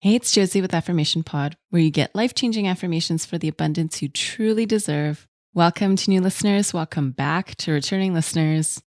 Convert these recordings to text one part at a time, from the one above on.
Hey, it's Josie with Affirmation Pod, where you get life-changing affirmations for the abundance you truly deserve. Welcome to new listeners. Welcome back to returning listeners.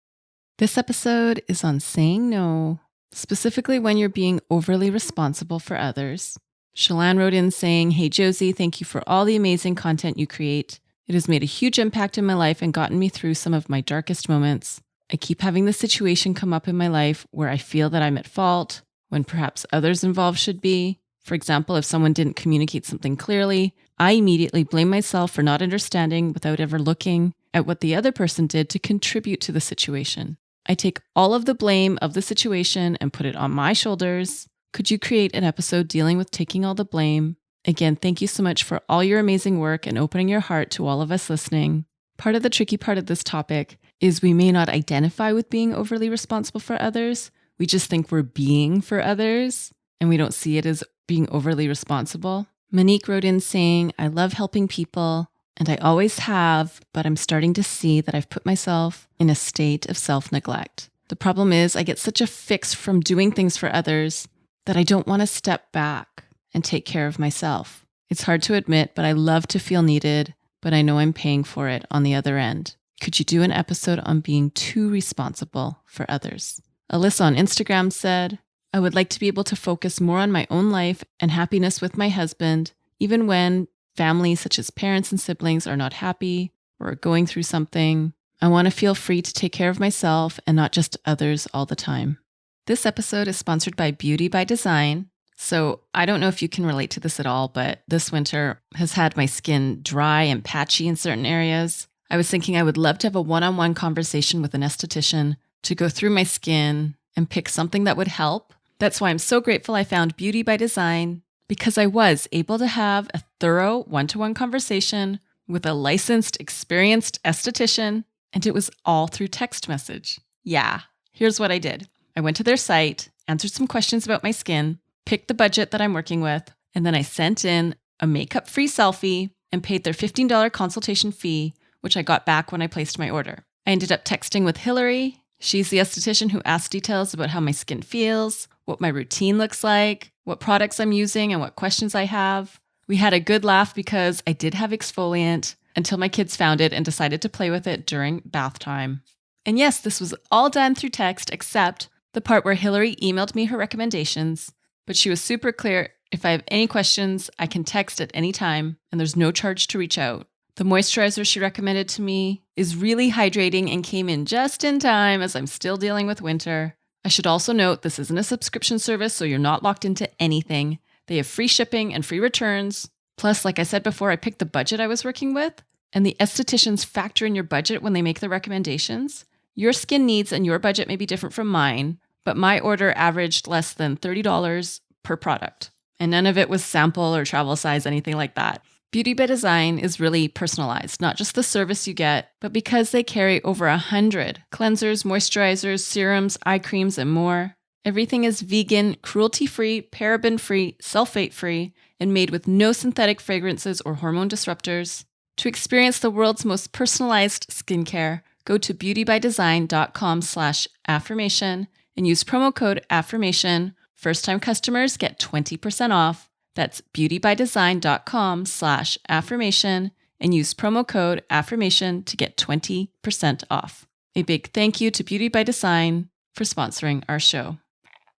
This episode is on saying no, specifically when you're being overly responsible for others. Shalane wrote in saying, "Hey Josie, thank you for all the amazing content you create. It has made a huge impact in my life and gotten me through some of my darkest moments. I keep having this situation come up in my life where I feel that I'm at fault when perhaps others involved should be. For example, if someone didn't communicate something clearly, I immediately blame myself for not understanding without ever looking at what the other person did to contribute to the situation. I take all of the blame of the situation and put it on my shoulders. Could you create an episode dealing with taking all the blame? Again, thank you so much for all your amazing work and opening your heart to all of us listening." Part of the tricky part of this topic is we may not identify with being overly responsible for others. We just think we're being for others, and we don't see it as being overly responsible. Monique wrote in saying, "I love helping people, and I always have, but I'm starting to see that I've put myself in a state of self-neglect. The problem is I get such a fix from doing things for others that I don't want to step back and take care of myself. It's hard to admit, but I love to feel needed, but I know I'm paying for it on the other end. Could you do an episode on being too responsible for others?" Alyssa on Instagram said, "I would like to be able to focus more on my own life and happiness with my husband, even when family such as parents and siblings are not happy or are going through something. I want to feel free to take care of myself and not just others all the time." This episode is sponsored by Beauty by Design. So I don't know if you can relate to this at all, but this winter has had my skin dry and patchy in certain areas. I was thinking I would love to have a one-on-one conversation with an esthetician to go through my skin and pick something that would help. That's why I'm so grateful I found Beauty by Design, because I was able to have a thorough one-to-one conversation with a licensed, experienced esthetician, and it was all through text message. Yeah, here's what I did. I went to their site, answered some questions about my skin, picked the budget that I'm working with, and then I sent in a makeup-free selfie and paid their $15 consultation fee, which I got back when I placed my order. I ended up texting with Hillary. She's the esthetician who asked details about how my skin feels, what my routine looks like, what products I'm using, and what questions I have. We had a good laugh because I did have exfoliant until my kids found it and decided to play with it during bath time. And yes, this was all done through text except the part where Hillary emailed me her recommendations, but she was super clear. If I have any questions, I can text at any time, and there's no charge to reach out. The moisturizer she recommended to me is really hydrating and came in just in time as I'm still dealing with winter. I should also note this isn't a subscription service, so you're not locked into anything. They have free shipping and free returns. Plus, like I said before, I picked the budget I was working with, and the estheticians factor in your budget when they make the recommendations. Your skin needs and your budget may be different from mine, but my order averaged less than $30 per product. And none of it was sample or travel size, anything like that. Beauty by Design is really personalized, not just the service you get, but because they carry over 100 cleansers, moisturizers, serums, eye creams, and more. Everything is vegan, cruelty-free, paraben-free, sulfate-free, and made with no synthetic fragrances or hormone disruptors. To experience the world's most personalized skincare, go to beautybydesign.com/affirmation and use promo code AFFIRMATION. First-time customers get 20% off. That's beautybydesign.com/affirmation and use promo code AFFIRMATION to get 20% off. A big thank you to Beauty by Design for sponsoring our show.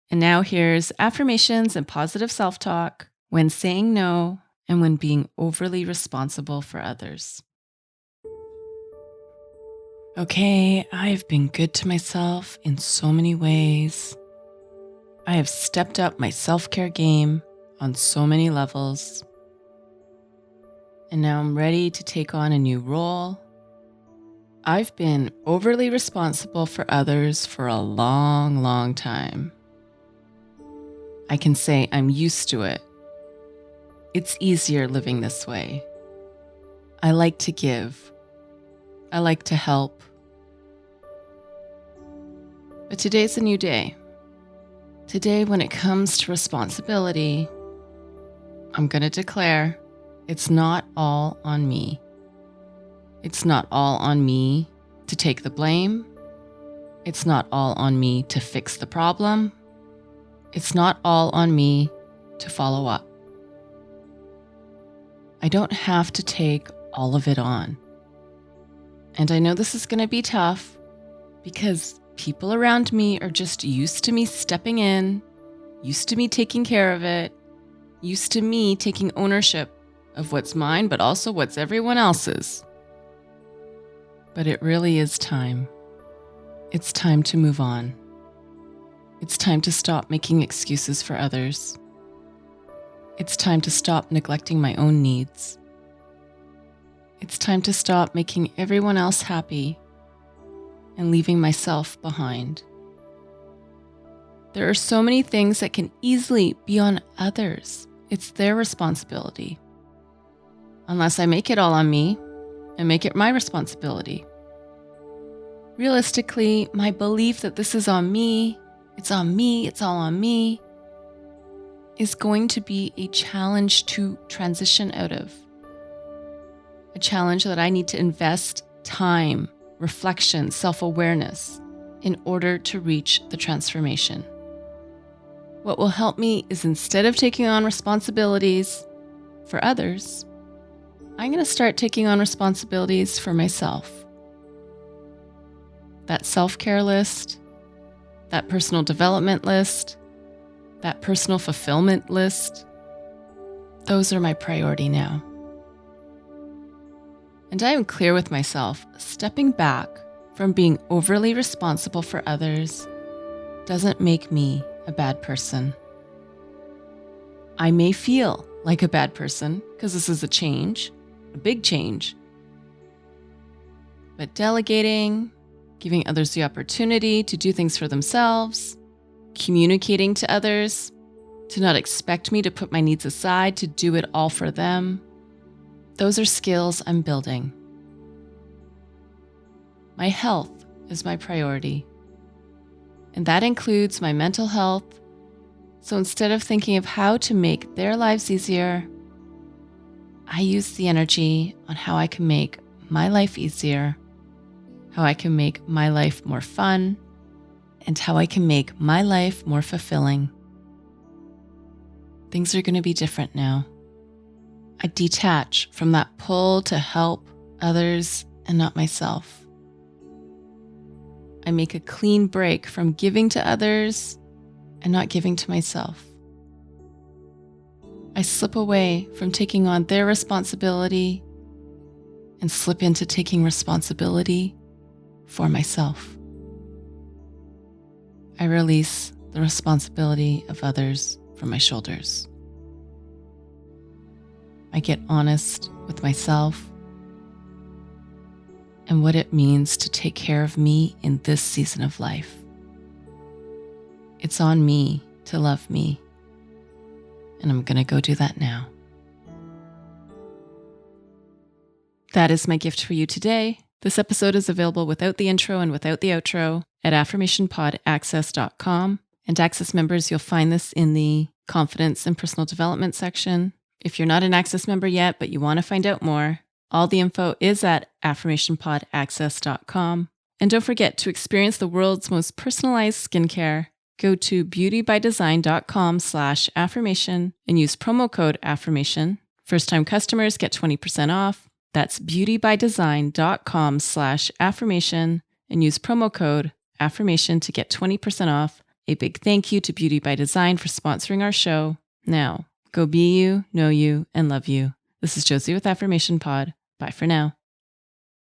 And now here's affirmations and positive self-talk when saying no and when being overly responsible for others. Okay, I've been good to myself in so many ways. I have stepped up my self-care game on so many levels. And now I'm ready to take on a new role. I've been overly responsible for others for a long, long time. I can say I'm used to it. It's easier living this way. I like to give. I like to help. But today's a new day. Today, when it comes to responsibility, I'm going to declare it's not all on me. It's not all on me to take the blame. It's not all on me to fix the problem. It's not all on me to follow up. I don't have to take all of it on. And I know this is going to be tough because people around me are just used to me stepping in, used to me taking care of it, used to me taking ownership of what's mine, but also what's everyone else's. But it really is time. It's time to move on. It's time to stop making excuses for others. It's time to stop neglecting my own needs. It's time to stop making everyone else happy and leaving myself behind. There are so many things that can easily be on others. It's their responsibility. Unless I make it all on me and make it my responsibility. Realistically, my belief that this is on me, it's all on me, is going to be a challenge to transition out of. A challenge that I need to invest time, reflection, self-awareness in order to reach the transformation. What will help me is, instead of taking on responsibilities for others, I'm going to start taking on responsibilities for myself. That self-care list, that personal development list, that personal fulfillment list, those are my priority now. And I am clear with myself, stepping back from being overly responsible for others doesn't make me a bad person. I may feel like a bad person because this is a change, a big change. But delegating, giving others the opportunity to do things for themselves, communicating to others, to not expect me to put my needs aside to do it all for them, those are skills I'm building. My health is my priority, and that includes my mental health. So instead of thinking of how to make their lives easier, I use the energy on how I can make my life easier, how I can make my life more fun, and how I can make my life more fulfilling. Things are going to be different now. I detach from that pull to help others and not myself. I make a clean break from giving to others and not giving to myself. I slip away from taking on their responsibility and slip into taking responsibility for myself. I release the responsibility of others from my shoulders. I get honest with myself and what it means to take care of me in this season of life. It's on me to love me, and I'm going to go do that now. That is my gift for you today. This episode is available without the intro and without the outro at affirmationpodaccess.com. And Access members, you'll find this in the Confidence and Personal Development section. If you're not an Access member yet, but you want to find out more, all the info is at affirmationpodaccess.com. And don't forget to experience the world's most personalized skincare. Go to beautybydesign.com/affirmation and use promo code affirmation. First-time customers get 20% off. That's beautybydesign.com/affirmation and use promo code affirmation to get 20% off. A big thank you to Beauty by Design for sponsoring our show. Now, go be you, know you, and love you. This is Josie with Affirmation Pod. Bye for now.